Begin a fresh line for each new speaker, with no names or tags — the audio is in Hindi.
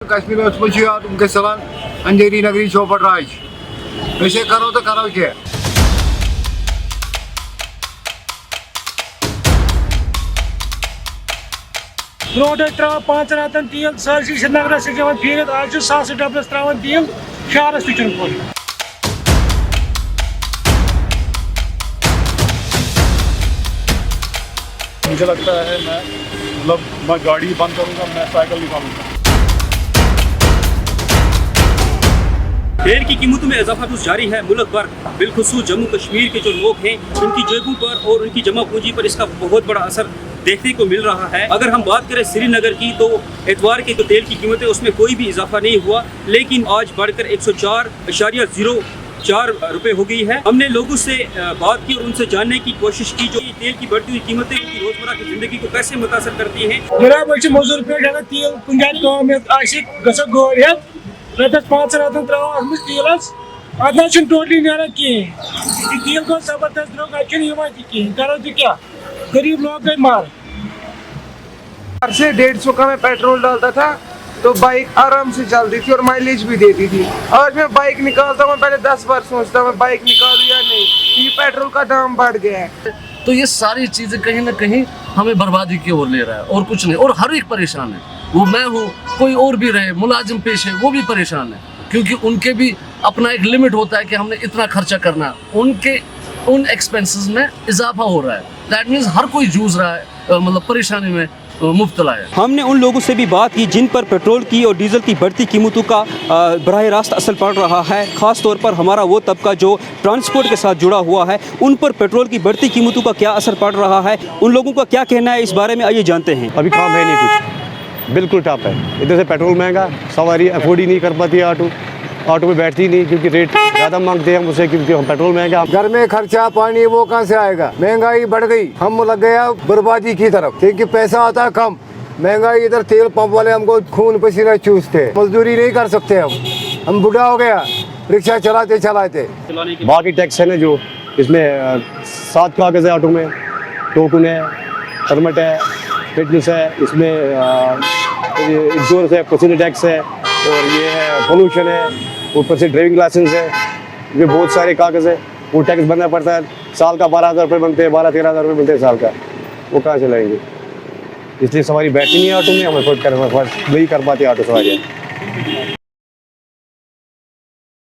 कश्मीर में उनके सलान अंधेरी नगरी चौपट राज ऐसे करो तो करो क्या।
ब्रोड त्रा 5 रातन तेल सारी श्रीनगर से फिर आज 100 डबलस त्रा तेल शहरस तुम
मुझे लगता है मैं गाड़ी बंद करूंगा, मैं साइकिल निकालूंगा।
तेल की कीमतों में इजाफा तो जारी है। मुल्क भर बिलखुसूस जम्मू कश्मीर के जो लोग हैं उनकी जेबों पर और उनकी जमा पूंजी पर इसका बहुत बड़ा असर देखने को मिल रहा है। अगर हम बात करें श्रीनगर की तो एतवार के जो तेल की कीमतें उसमें कोई भी इजाफा नहीं हुआ, लेकिन आज बढ़कर 104.04 रुपये हो गई है। हमने लोगों से बात की और उनसे जानने की कोशिश की जो ये तेल की बढ़ती हुई कीमतें उनकी रोजमर्रा की जिंदगी को कैसे मुतासर करती हैं।
जनाब मजूर पे तेल कुछ रतस 5 रातन त्रा तेलस अत टोटली ना कहें तेल गो जबरदस्त द्रोग कहें करो तो क्या गरीब लोग गए मार।
से 150 का मैं पेट्रोल डालता था तो बाइक आराम से चलती थी और माइलेज भी देती थी। आज मैं बाइक निकालता हूँ, पहले 10 बार सोचता हूँ मैं बाइक निकालूं या नहीं, ये पेट्रोल का दाम बढ़ गया है।
तो ये सारी चीज़ें कहीं ना कहीं हमें बर्बादी की ओर ले रहा है और कुछ नहीं। और हर एक परेशान है, वो मैं हूँ, कोई और भी रहे, मुलाजिम पेश है वो भी परेशान है, क्योंकि उनके भी अपना एक लिमिट होता है कि हमने इतना खर्चा करना है। उनके उन एक्सपेंसेस में इजाफा हो रहा है। दैट मीन्स हर कोई जूझ रहा है, मतलब परेशानी में मुब्तला है।
हमने उन लोगों से भी बात की जिन पर पेट्रोल की और डीजल की बढ़ती कीमतों का बराह रास्त असर पड़ रहा है। ख़ास तौर पर हमारा वो तबका जो ट्रांसपोर्ट के साथ जुड़ा हुआ है, उन पर पेट्रोल की बढ़ती कीमतों का क्या असर पड़ रहा है, उन लोगों का क्या कहना है इस बारे में, आइए जानते हैं।
अभी काम है नहीं, कुछ बिल्कुल टॉप है। इधर से पेट्रोल महंगा, सवारी अफोर्ड ही नहीं कर पाती है, ऑटो में बैठती नहीं क्योंकि रेट ज़्यादा मांगते हैं मुझसे, क्योंकि हम पेट्रोल महंगा।
घर में खर्चा पानी वो कहाँ से आएगा, महंगाई बढ़ गई, हम लग गया बर्बादी की तरफ क्योंकि पैसा आता है कम। महंगाई इधर तेल पंप वाले हमको खून पसीना चूसते, मजदूरी नहीं कर सकते हम बुढ़ा हो गया रिक्शा चलाते चलाते।
बाकी टैक्स है ना जो इसमें 7 कागज़ है, ऑटो में टोकन है, परमिट है, फिटनेस है, इसमें इंश्योरेंस है, पैसेंजर टैक्स है और ये है पोल्यूशन है, ऊपर से ड्राइविंग लाइसेंस है, ये बहुत सारे कागज़ है, वो टैक्स भरना पड़ता है। साल का 12,000 रुपये बनते हैं, 12-13 हज़ार रुपये मिलते हैं साल का, वो कहाँ से लाएंगे। इसलिए सवारी बैठती नहीं है ऑटो में, हम अफोर्ड नहीं कर पाते ऑटो सवारी।